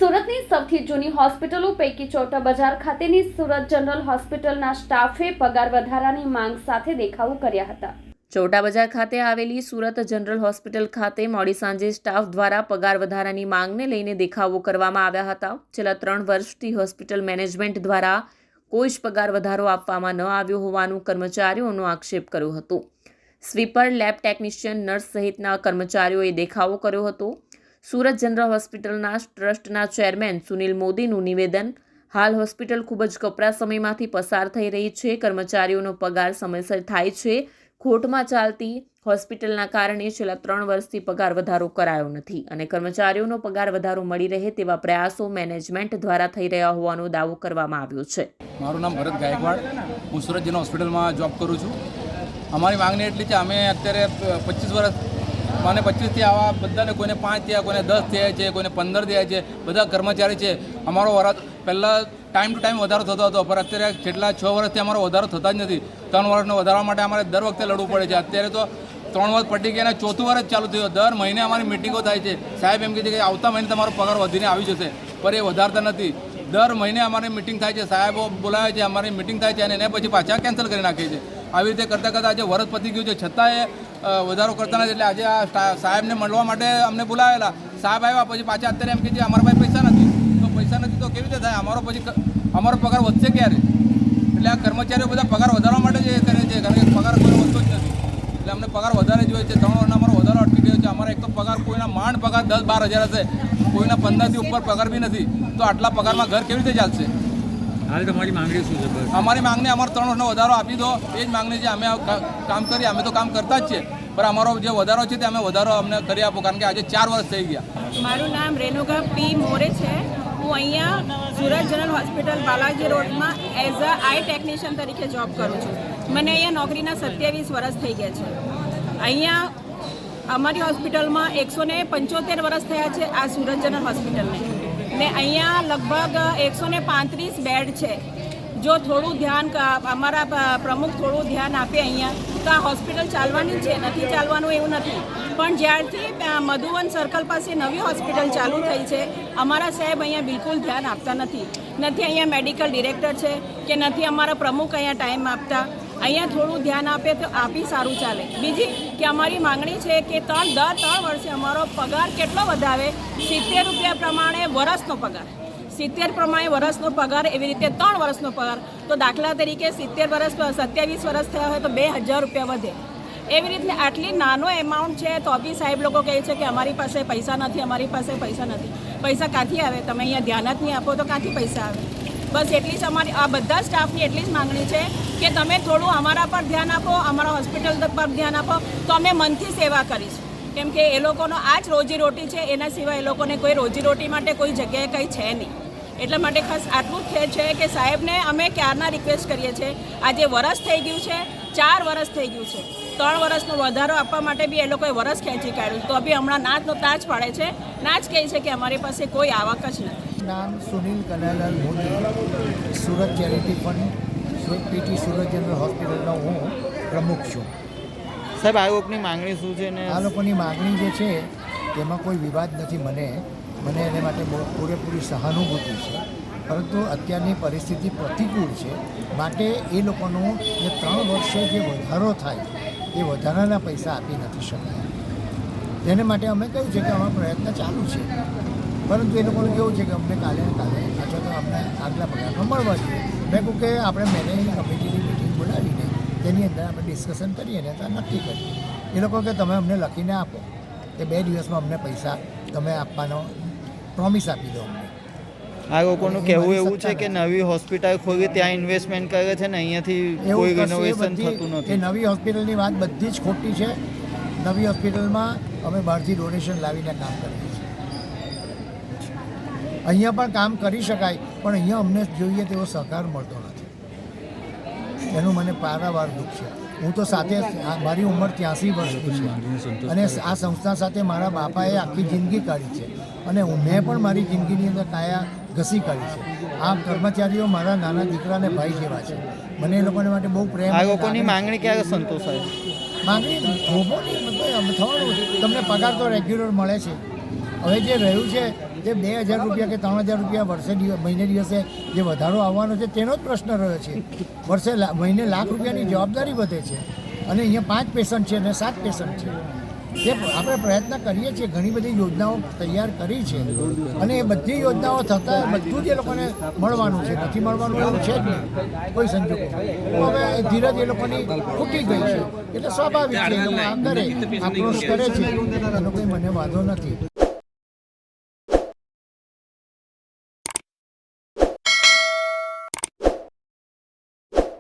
સુરતની સૌથી જૂની હોસ્પિટલો પૈકી ચોટા બજાર ખાતેની સુરત જનરલ હોસ્પિટલના સ્ટાફે પગાર વધારાની માંગ સાથે દેખાવો કર્યા હતા। ચોટા બજાર ખાતે આવેલી સુરત જનરલ હોસ્પિટલ ખાતે મોડી સાંજે સ્ટાફ દ્વારા પગાર વધારાની માંગને લઈને દેખાવો કરવામાં આવ્યા હતા। છેલ્લા 3 વર્ષથી હોસ્પિટલ મેનેજમેન્ટ દ્વારા કોઈ જ પગાર વધારો આપવામાં ન આવ્યો હોવાનું કર્મચારીઓનો આક્ષેપ કર્યો હતો। સ્વીપર, લેબ ટેકનિશિયન, નર્સ સહિતના કર્મચારીઓએ દેખાવો કર્યો હતો। સુરત જનરલ હોસ્પિટલના ટ્રસ્ટના ચેરમેન સુનિલ મોદીનું નિવેદન, હાલ હોસ્પિટલ ખૂબ જ કપરા સમયમાંથી પસાર થઈ રહી છે। કર્મચારીઓનો પગાર સમયસર થાય છે। ખોટમાં ચાલતી હોસ્પિટલના કારણે છેલ્લા 3 વર્ષથી પગાર વધારો કરાયો નથી અને કર્મચારીઓનો પગાર વધારો મળી રહે તેવા પ્રયાસો મેનેજમેન્ટ દ્વારા થઈ રહ્યા હોવાનો દાવો કરવામાં આવ્યો છે। મારું નામ ભરત ગાયકવાડ, હું સુરત જનરલ હોસ્પિટલમાં જોબ કરું છું। અમારી માંગણી એટલી છે, અમે અત્યારે 25 વર્ષ મને 25થી આવા બધાને, કોઈને 5 થયા, કોઈને 10 થયા છે, કોઈને 15 થયા છે, બધા કર્મચારી છે। અમારો પહેલાં ટાઈમ ટુ ટાઈમ વધારો થતો હતો, પણ અત્યારે છેલ્લા 6 વર્ષથી અમારો વધારો થતા જ નથી। 3 વર્ષનો વધારવા માટે અમારે દર વખતે લડવું પડે છે। અત્યારે તો 3 વર્ષ પટી ગયા અને 4થું વર્ષ ચાલુ થયું। દર મહિને અમારી મિટિંગો થાય છે। સાહેબ એમ કહે છે કે આવતા મહિને તમારો પગાર વધીને આવી જશે, પણ એ વધારતા નથી। દર મહિને અમારી મિટિંગ થાય છે, સાહેબો બોલાવે છે, અમારી મિટિંગ થાય છે અને એને પછી પાછા કેન્સલ કરી નાખે છે। આવી રીતે કરતાં કરતાં આજે વર્ષ પતી ગયું છે, છતાંય વધારો કરતા નથી। એટલે આજે આ સાહેબને મળવા માટે અમને બોલાવેલા, સાહેબ આવ્યા પછી પાછા અત્યારે એમ કહે છે અમારા પાસે પૈસા નથી। તો પૈસા નથી તો કેવી રીતે થાય? અમારો પગાર વધશે ક્યારે? એટલે આ કર્મચારીઓ બધા પગાર વધારવા માટે જ એ કરે છે, કારણ કે પગાર કોઈ વધતો જ નથી। એટલે અમને પગાર વધારે જોઈએ છે। 3 વર્ષનો અમારો વધારો અટકી ગયો છે। અમારે એક તો પગાર કોઈના માંડ પગાર 10-12 હજાર હશે, કોઈના 15થી ઉપર પગાર બી નથી। તો આટલા પગારમાં ઘર કેવી રીતે ચાલશે? હાલ તમારી માંગણી શું છે? અમારી માંગણી અમારો 3 વર્ષનો વધારો આપી દો, એ જ માંગણી છે। અમે કામ કરીએ, અમે તો કામ કરતા જ છીએ, પણ અમારો જે વધારો છે તે અમે વધારો અમને કરી આપો, કારણ કે આજે 4 વર્ષ થઈ ગયા। મારું નામ રેણુકા પી મોરે છે। હું અહીંયા સુરત જનરલ હોસ્પિટલ બાલાજી રોડમાં એઝ અ આઈ ટેકનિશિયન તરીકે જોબ કરું છું। મને અહીંયા નોકરીના 27 વર્ષ થઈ ગયા છે। અહીંયા અમારી હોસ્પિટલમાં 175 વર્ષ થયા છે આ સુરત જનરલ હોસ્પિટલને, ને અહીંયા લગભગ 135 બેડ છે। જો થોડું ધ્યાન અમારા પ્રમુખ થોડું ધ્યાન આપે અહીંયા, તો આ હોસ્પિટલ ચાલવાની છે, નથી ચાલવાનું એવું નથી। પણ જ્યારથી મધુવન સર્કલ પાસે નવી હોસ્પિટલ ચાલુ થઈ છે, અમારા સાહેબ અહીંયા બિલકુલ ધ્યાન આપતા નથી। અહીંયા મેડિકલ ડિરેક્ટર છે કે નથી અમારા પ્રમુખ અહીંયા ટાઈમ આપતા। અહીંયા થોડું ધ્યાન આપે તો આપી સારું ચાલે। બીજી કે અમારી માંગણી છે કે દર 3 વર્ષે અમારો પગાર કેટલો વધારે, 70 રૂપિયા પ્રમાણે વર્ષનો પગાર, 70 પ્રમાણે વર્ષનો પગાર, એવી રીતે 3 વર્ષનો પગાર। તો દાખલા તરીકે 70 વર્ષ 27 વર્ષ થયા હોય તો 2000 રૂપિયા વધે। એવી રીતે આટલી નાનો એમાઉન્ટ છે તો બી સાહેબ લોકો કહે છે કે અમારી પાસે પૈસા નથી, અમારી પાસે પૈસા નથી। પૈસા ક્યાંથી આવે? તમે અહીંયા ધ્યાન જ નહીં આપો તો ક્યાંથી પૈસા આવે? બસ એટલી જ અમારી આ બધા સ્ટાફની એટલી જ માંગણી છે કે તમે થોડું અમારા પર ધ્યાન આપો, અમારા હોસ્પિટલ પર ધ્યાન આપો, તો અમે મનથી સેવા કરીશું। કેમ કે એ લોકોનો આ જ રોજીરોટી છે, એના સિવાય એ લોકોને કોઈ રોજીરોટી માટે કોઈ જગ્યાએ કંઈ છે નહીં। એટલા માટે ખાસ આટલું જ છે કે સાહેબને અમે ક્યારના રિક્વેસ્ટ કરીએ છીએ। આજે વરસ થઈ ગયું છે, 4 વર્ષ થઈ ગયું છે, 3 વર્ષનો વધારો આપવા માટે બી એ લોકોએ વરસ ખેંચી કાઢ્યું, તો બી હમણાં નાચનો તાજ પાડે છે, નાચ કહે છે કે અમારી પાસે કોઈ આવક જ નથી। નામ Sunil Kanaiyalal Modi, Surat charity fund PT Surat general હોસ્પિટલનો હું પ્રમુખ છું। સાહેબ, આ લોકોની માંગણી શું છે? ને આ લોકોની માંગણી જે છે તેમાં કોઈ વિવાદ નથી। મને એને માટે બહુ પૂરેપૂરી સહાનુભૂતિ છે, પરંતુ અત્યારની પરિસ્થિતિ પ્રતિકૂળ છે, માટે એ લોકોનું જે 3 વર્ષે જે વધારો થાય એ વધારાના પૈસા આપી નથી શકાય। તેને માટે અમે કહ્યું છે કે અમારો પ્રયત્ન ચાલુ છે, પરંતુ એ લોકોનું કેવું છે કે અમને કાલે અથવા તો અમને આગલા પગારમાં મળવા જોઈએ। મેં કહું કે આપણે મેનેજિંગ કમિટીની મિટિંગ બોલાવીને તેની અંદર આપણે ડિસ્કશન કરીએ ને તો નક્કી કરીએ। એ લોકો કે તમે અમને લખીને આપો કે 2 દિવસમાં અમને પૈસા તમે આપવાનો પ્રોમિસ આપી દો અમને। આ લોકોનું કહેવું એવું છે કે નવી હોસ્પિટલ ખોલી ત્યાં ઇન્વેસ્ટમેન્ટ કરે છે ને અહીંયાથી કોઈ રિનોવેશન થતું નથી। એ નવી હોસ્પિટલની વાત બધી જ ખોટી છે। નવી હોસ્પિટલમાં અમે બહારથી ડોનેશન લાવીને કામ કરીએ છીએ। અહીંયા પણ કામ કરી શકાય, પણ અહીંયા અમને જોઈએ તેવો સહકાર મળતો નથી, એનું મને પારાવાર દુઃખ છે। હું તો સાથે મારી ઉંમર 83 વર્ષની છે અને આ સંસ્થા સાથે મારા બાપાએ આખી જિંદગી કાઢી છે અને મેં પણ મારી જિંદગીની અંદર કાયા ઘસી કાઢી છે। આ કર્મચારીઓ મારા નાના દીકરાને ભાઈ જેવા છે, મને એ લોકોને માટે બહુ પ્રેમ। આ લોકોની માંગણી ક્યારે સંતોષાય? માંગણી થોભોની થવાનું, તમને પગાર તો રેગ્યુલર મળે છે। હવે જે રહ્યું છે તે 2,000 રૂપિયા કે 3,000 રૂપિયા મહિને દિવસે જે વધારો આવવાનો છે તેનો જ પ્રશ્ન રહ્યો છે. મહિને લાખ રૂપિયાની જવાબદારી વધે છે અને અહીંયા 5 પેશન્ટ છે અને 7 પેશન્ટ છે. જે આપણે પ્રયત્ન કરીએ છીએ, ઘણી બધી યોજનાઓ તૈયાર કરી છે અને એ બધી યોજનાઓ થતાં બધું જ એ લોકોને મળવાનું છે, નથી મળવાનું એવું છે જ નહીં કોઈ સંજોગોમાં. હવે એ ધીરજ એ લોકોની ખૂટી ગઈ છે એટલે સ્વાભાવિક છે એ લોકો આ કરે, આક્રોશ કરે છે, એનો કંઈ મને વાંધો નથી.